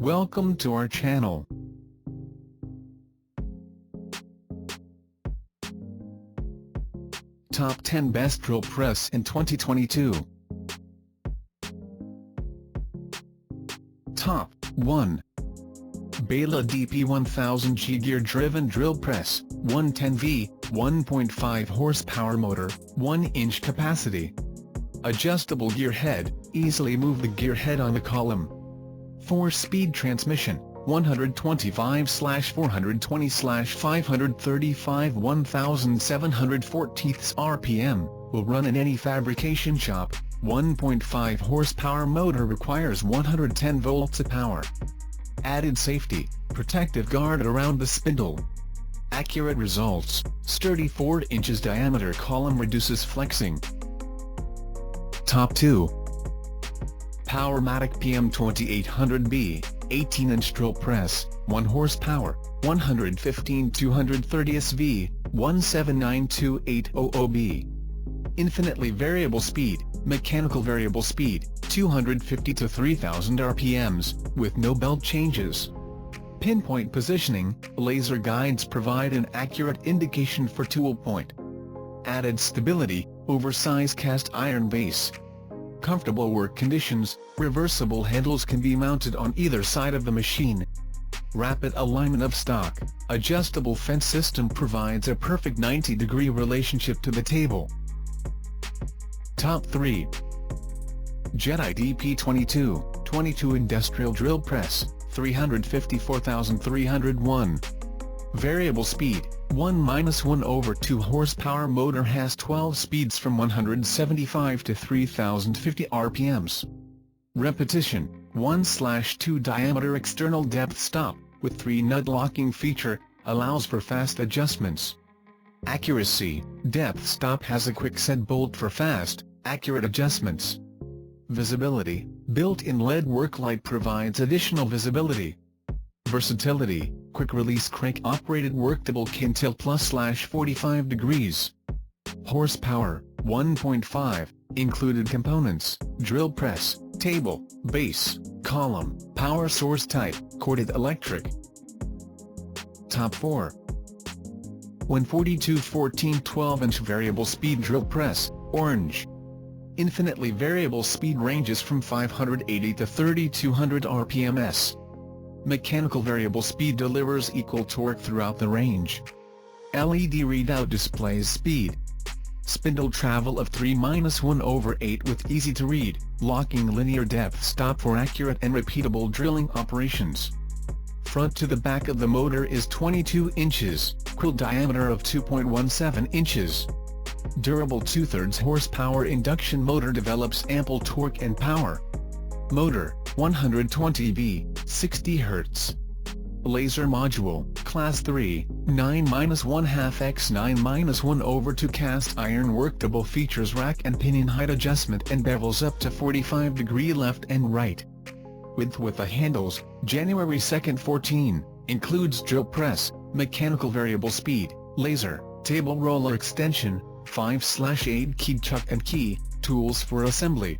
Welcome to our channel. Top 10 Best Drill Press in 2022. Top 1. Baileigh DP1000G gear-driven drill press, 110V, 1.5 horsepower motor, 1-inch capacity. Adjustable gear head, easily move the gear head on the column. 4-speed transmission, 125/420/535 1740 RPM, will run in any fabrication shop. 1.5 horsepower motor requires 110 volts of power. Added safety, protective guard around the spindle. Accurate results, sturdy 4 inches diameter column reduces flexing. Top 2. Powermatic PM2800B, 18-inch drill press, 1 horsepower, 115/230 SV, 1792800B. Infinitely variable speed, mechanical variable speed, 250 to 3000 RPMs, with no belt changes. Pinpoint positioning, laser guides provide an accurate indication for tool point. Added stability, oversized cast iron base. Comfortable work conditions, reversible handles can be mounted on either side of the machine. Rapid alignment of stock, adjustable fence system provides a perfect 90-degree relationship to the table. Top 3. Jedi DP22 Industrial Drill Press, 354,301. Variable speed, 1-1/2 horsepower motor has 12 speeds from 175 to 3050 RPMs. Repetition, 1/2 diameter external depth stop, with 3-nut locking feature, allows for fast adjustments. Accuracy, depth stop has a quick set bolt for fast, accurate adjustments. Visibility, built-in LED work light provides additional visibility. Versatility, quick-release crank-operated worktable can tilt +/45 degrees. Horsepower, 1.5, included components, drill press, table, base, column, power source type, corded electric. Top 4. 142/14 12-inch variable speed drill press, orange. Infinitely variable speed ranges from 580 to 3200 RPMs. Mechanical variable speed delivers equal torque throughout the range. LED readout displays speed. Spindle travel of 3-1/8 with easy-to-read, locking linear depth stop for accurate and repeatable drilling operations. Front to the back of the motor is 22 inches, quill diameter of 2.17 inches. Durable 2/3 horsepower induction motor develops ample torque and power. Motor, 120V, 60 Hz. Laser module, Class 3, 9-1/2 x 9-1/2 cast iron worktable features rack and pinion height adjustment and bevels up to 45° left and right. With the handles, January 2, 14, includes drill press, mechanical variable speed, laser, table roller extension, 5/8 key chuck and key, tools for assembly.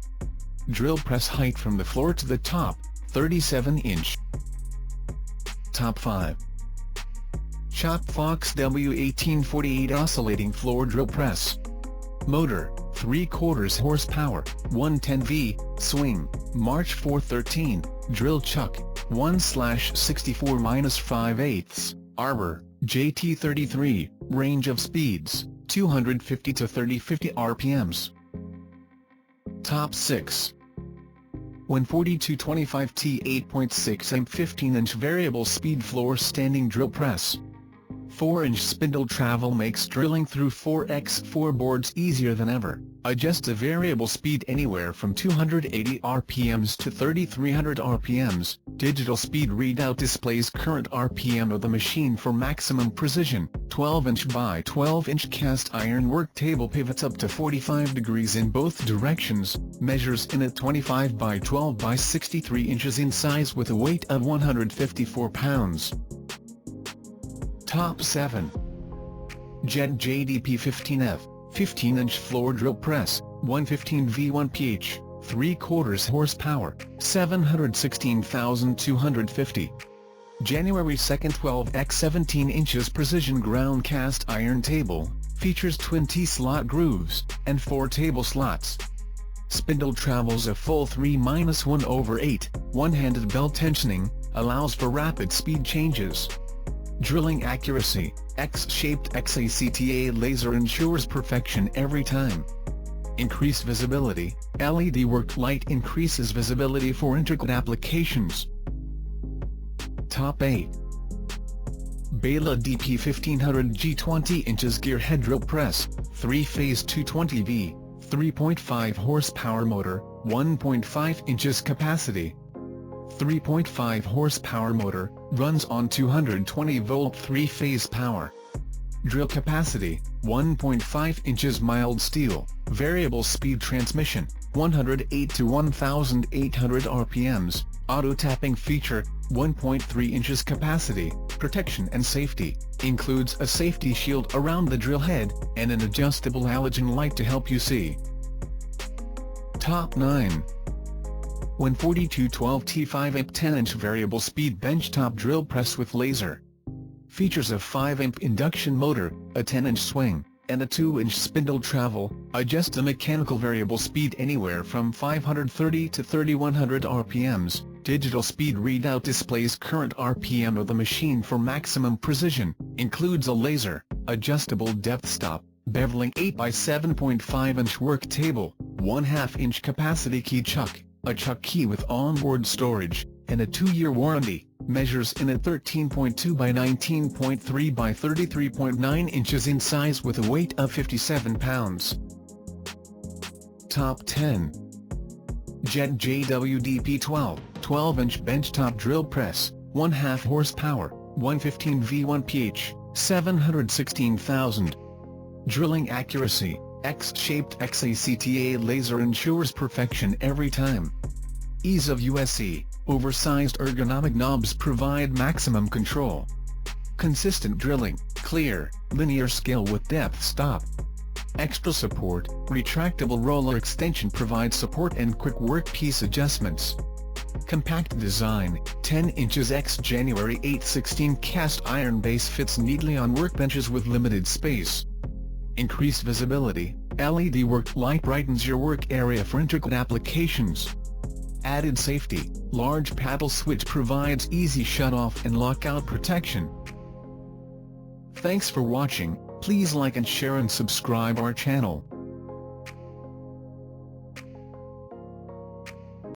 Drill press height from the floor to the top, 37 inch. Top 5. Shop Fox W1848 Oscillating Floor Drill Press. Motor, 3/4 horsepower, 110V, swing, March 413, drill chuck, 1/64-5/8, arbor, JT33, range of speeds, 250 to 3050 RPMs. Top 6. 142/25T 8.6 15-inch variable speed floor standing drill press. 4-inch spindle travel makes drilling through 4x4 boards easier than ever. Adjust the variable speed anywhere from 280 RPMs to 3300 RPMs. Digital speed readout displays current RPM of the machine for maximum precision. 12-inch by 12-inch cast iron work table pivots up to 45 degrees in both directions, measures in at 25 by 12 by 63 inches in size with a weight of 154 pounds. Top 7. Jet JDP15F, 15-inch floor drill press, 115V 1ph, 3/4 horsepower, 716,250. January 2, 12 x 17 inches precision ground cast iron table, features twin T-slot grooves, and 4 table slots. Spindle travels a full 3-1/8, one-handed belt tensioning, allows for rapid speed changes. Drilling accuracy, X-shaped XACTA laser ensures perfection every time. Increased visibility, LED work light increases visibility for intricate applications. Top 8. Baileigh DP 1500 G 20 inches gear head drill press, 3-phase 220V, 3.5 horsepower motor, 1.5 inches capacity. 3.5 horsepower motor, runs on 220-volt 3-phase power. Drill capacity, 1.5 inches mild steel, variable speed transmission, 108 to 1800 RPMs, auto tapping feature, 1.3 inches capacity, protection and safety, includes a safety shield around the drill head, and an adjustable halogen light to help you see. Top 9. 14212 T5-amp 10-inch variable speed benchtop drill press with laser. Features a 5-amp induction motor, a 10-inch swing, and a 2-inch spindle travel, adjust the mechanical variable speed anywhere from 530 to 3100 RPMs. Digital speed readout displays current RPM of the machine for maximum precision, includes a laser, adjustable depth stop, beveling 8 by 7.5-inch work table, 1/2-inch capacity key chuck, a chuck key with onboard storage, and a 2-year warranty. Measures in at 13.2 by 19.3 by 33.9 inches in size with a weight of 57 pounds. Top 10. Jet JWDP 12-inch benchtop drill press, 1/2 horsepower, 115V 1pH, 716,000. Drilling accuracy, X-shaped XACTA laser ensures perfection every time. Ease of use, oversized ergonomic knobs provide maximum control. Consistent drilling, clear, linear scale with depth stop. Extra support, retractable roller extension provides support and quick workpiece adjustments. Compact design, 10 inches x January 8/16 cast iron base fits neatly on workbenches with limited space. Increased visibility, LED work light brightens your work area for intricate applications. Added safety, large paddle switch provides easy shut-off and lockout protection. Thanks for watching, please like and share and subscribe our channel.